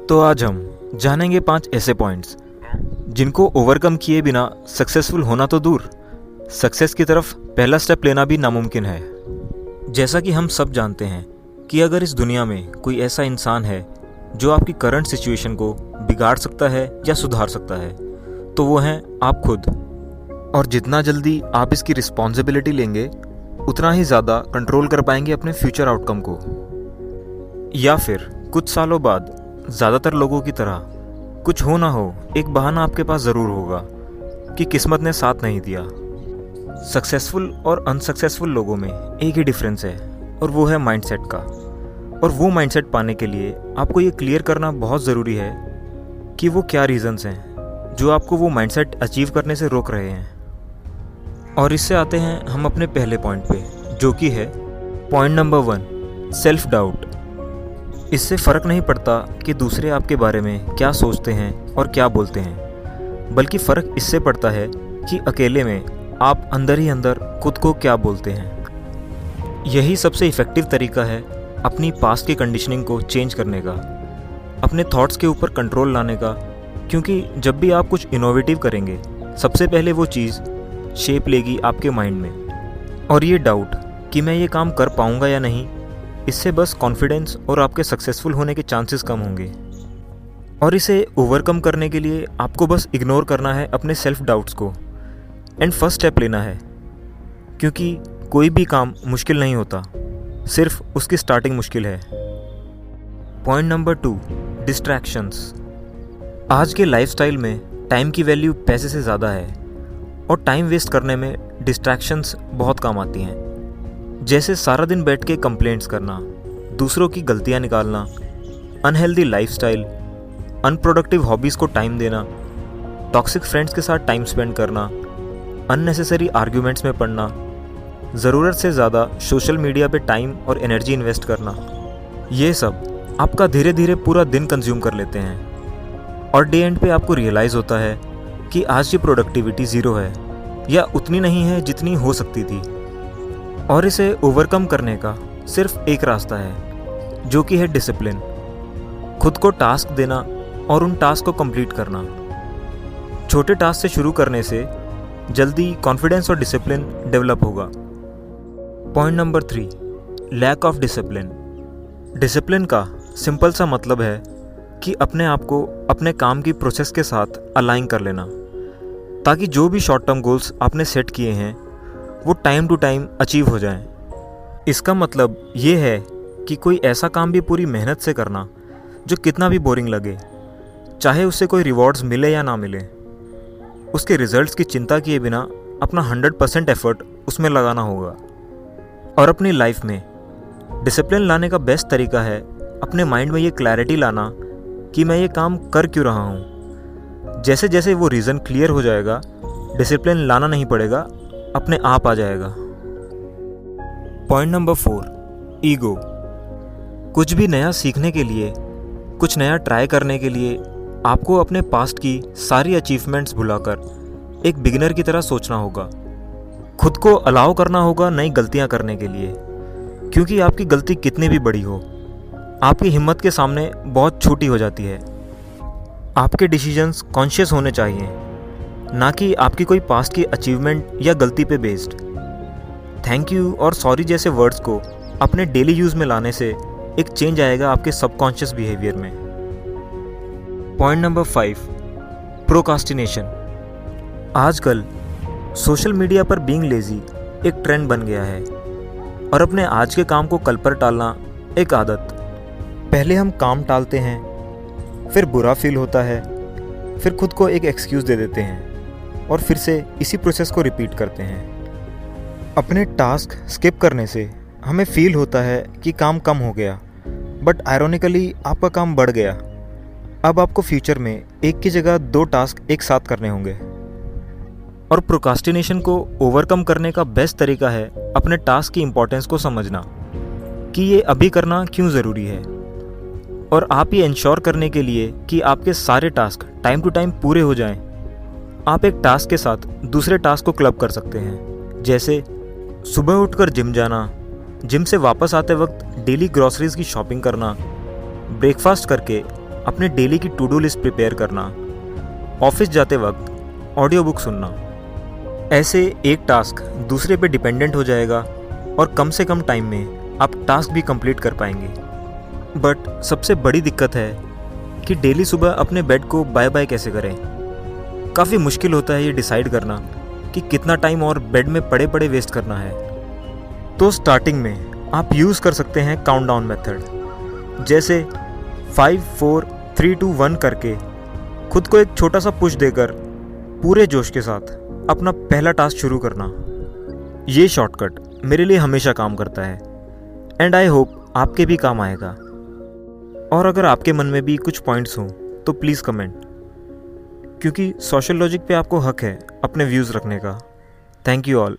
तो आज हम जानेंगे 5 ऐसे पॉइंट्स जिनको ओवरकम किए बिना सक्सेसफुल होना तो दूर, सक्सेस की तरफ पहला स्टेप लेना भी नामुमकिन है। जैसा कि हम सब जानते हैं कि अगर इस दुनिया में कोई ऐसा इंसान है जो आपकी करंट सिचुएशन को बिगाड़ सकता है या सुधार सकता है, तो वो हैं आप खुद। और जितना जल्दी आप इसकी रिस्पॉन्सिबिलिटी लेंगे, उतना ही ज़्यादा कंट्रोल कर पाएंगे अपने फ्यूचर आउटकम को। या फिर कुछ सालों बाद ज़्यादातर लोगों की तरह कुछ हो ना हो, एक बहाना आपके पास ज़रूर होगा कि किस्मत ने साथ नहीं दिया। सक्सेसफुल और अनसक्सेसफुल लोगों में एक ही डिफरेंस है, और वो है माइंडसेट का। और वो माइंडसेट पाने के लिए आपको ये क्लियर करना बहुत ज़रूरी है कि वो क्या रीज़न्स हैं जो आपको वो माइंडसेट अचीव करने से रोक रहे हैं। और इससे आते हैं हम अपने पहले पॉइंट पे, जो कि है पॉइंट नंबर 1, सेल्फ डाउट। इससे फ़र्क नहीं पड़ता कि दूसरे आपके बारे में क्या सोचते हैं और क्या बोलते हैं, बल्कि फ़र्क इससे पड़ता है कि अकेले में आप अंदर ही अंदर खुद को क्या बोलते हैं। यही सबसे इफ़ेक्टिव तरीका है अपनी पास्ट की कंडीशनिंग को चेंज करने का, अपने थॉट्स के ऊपर कंट्रोल लाने का। क्योंकि जब भी आप कुछ इनोवेटिव करेंगे, सबसे पहले वो चीज़ शेप लेगी आपके माइंड में। और ये डाउट कि मैं ये काम कर पाऊँगा या नहीं, इससे बस कॉन्फिडेंस और आपके सक्सेसफुल होने के चांसेस कम होंगे। और इसे ओवरकम करने के लिए आपको बस इग्नोर करना है अपने सेल्फ डाउट्स को एंड फर्स्ट स्टेप लेना है। क्योंकि कोई भी काम मुश्किल नहीं होता, सिर्फ उसकी स्टार्टिंग मुश्किल है। Point number 2, distractions. आज के लाइफस्टाइल में टाइम की वैल्यू पैसे से ज़्यादा है, और टाइम वेस्ट करने में डिस्ट्रैक्शंस बहुत काम आती हैं। जैसे सारा दिन बैठ के कंप्लेंट्स करना, दूसरों की गलतियां निकालना, अनहेल्दी लाइफस्टाइल, अनप्रोडक्टिव हॉबीज़ को टाइम देना, टॉक्सिक फ्रेंड्स के साथ टाइम स्पेंड करना, अननेसेसरी आर्ग्यूमेंट्स में पड़ना, ज़रूरत से ज़्यादा सोशल मीडिया पे टाइम और एनर्जी इन्वेस्ट करना। ये सब आपका धीरे धीरे पूरा दिन कंज्यूम कर लेते हैं, और डे एंड पे आपको रियलाइज़ होता है कि आज की प्रोडक्टिविटी ज़ीरो है या उतनी नहीं है जितनी हो सकती थी। और इसे ओवरकम करने का सिर्फ एक रास्ता है, जो कि है डिसिप्लिन। खुद को टास्क देना और उन टास्क को कंप्लीट करना। छोटे टास्क से शुरू करने से जल्दी कॉन्फिडेंस और डिसिप्लिन डेवलप होगा। Point number 3, lack of discipline. Discipline का सिंपल सा मतलब है कि अपने आप को अपने काम की प्रोसेस के साथ अलाइन कर लेना, ताकि जो भी शॉर्ट टर्म गोल्स आपने सेट किए हैं वो टाइम टू टाइम अचीव हो जाएं। इसका मतलब ये है कि कोई ऐसा काम भी पूरी मेहनत से करना जो कितना भी बोरिंग लगे, चाहे उससे कोई रिवॉर्ड्स मिले या ना मिले। उसके रिजल्ट्स की चिंता किए बिना अपना 100% एफर्ट उसमें लगाना होगा। और अपनी लाइफ में डिसिप्लिन लाने का बेस्ट तरीका है अपने माइंड में ये क्लैरिटी लाना कि मैं ये काम कर क्यों रहा हूँ। जैसे जैसे वो रीज़न क्लियर हो जाएगा, डिसिप्लिन लाना नहीं पड़ेगा, अपने आप आ जाएगा। Point number 4, ego. कुछ भी नया सीखने के लिए, कुछ नया ट्राई करने के लिए आपको अपने पास्ट की सारी अचीवमेंट्स भुलाकर एक बिगिनर की तरह सोचना होगा। खुद को अलाउ करना होगा नई गलतियां करने के लिए, क्योंकि आपकी गलती कितनी भी बड़ी हो, आपकी हिम्मत के सामने बहुत छोटी हो जाती है। आपके डिसीजंस कॉन्शियस होने चाहिए, ना कि आपकी कोई पास्ट की अचीवमेंट या गलती पे बेस्ड। थैंक यू और सॉरी जैसे वर्ड्स को अपने डेली यूज़ में लाने से एक चेंज आएगा आपके सबकॉन्शियस बिहेवियर में। Point number 5, procrastination. आजकल सोशल मीडिया पर बीइंग लेज़ी एक ट्रेंड बन गया है, और अपने आज के काम को कल पर टालना एक आदत। पहले हम काम टालते हैं, फिर बुरा फील होता है, फिर खुद को एक एक्सक्यूज़ दे देते हैं, और फिर से इसी प्रोसेस को रिपीट करते हैं। अपने टास्क स्किप करने से हमें फील होता है कि काम कम हो गया, बट आयरॉनिकली आपका काम बढ़ गया। अब आपको फ्यूचर में एक की जगह 2 टास्क एक साथ करने होंगे। और प्रोकास्टिनेशन को ओवरकम करने का बेस्ट तरीका है अपने टास्क की इम्पोर्टेंस को समझना कि ये अभी करना क्यों ज़रूरी है, और आप ये इंश्योर करने के लिए कि आपके सारे टास्क टाइम टू टाइम पूरे हो जाएं, आप एक टास्क के साथ दूसरे टास्क को क्लब कर सकते हैं। जैसे सुबह उठकर जिम जाना, जिम से वापस आते वक्त डेली ग्रॉसरीज की शॉपिंग करना, ब्रेकफास्ट करके अपने डेली की टू डू लिस्ट प्रिपेयर करना, ऑफिस जाते वक्त ऑडियो बुक सुनना। ऐसे एक टास्क दूसरे पे डिपेंडेंट हो जाएगा और कम से कम टाइम में आप टास्क भी कंप्लीट कर पाएंगे। बट सबसे बड़ी दिक्कत है कि डेली सुबह अपने बेड को बाय बाय कैसे करें। काफ़ी मुश्किल होता है ये डिसाइड करना कि कितना टाइम और बेड में पड़े पड़े वेस्ट करना है। तो स्टार्टिंग में आप यूज़ कर सकते हैं काउंटडाउन मेथड, जैसे 5 4 3 2 1 करके खुद को एक छोटा सा पुश देकर पूरे जोश के साथ अपना पहला टास्क शुरू करना। ये शॉर्टकट मेरे लिए हमेशा काम करता है एंड आई होप आपके भी काम आएगा। और अगर आपके मन में भी कुछ पॉइंट्स हों तो प्लीज़ कमेंट, क्योंकि सोशल लॉजिक पे आपको हक है अपने व्यूज़ रखने का। Thank you all.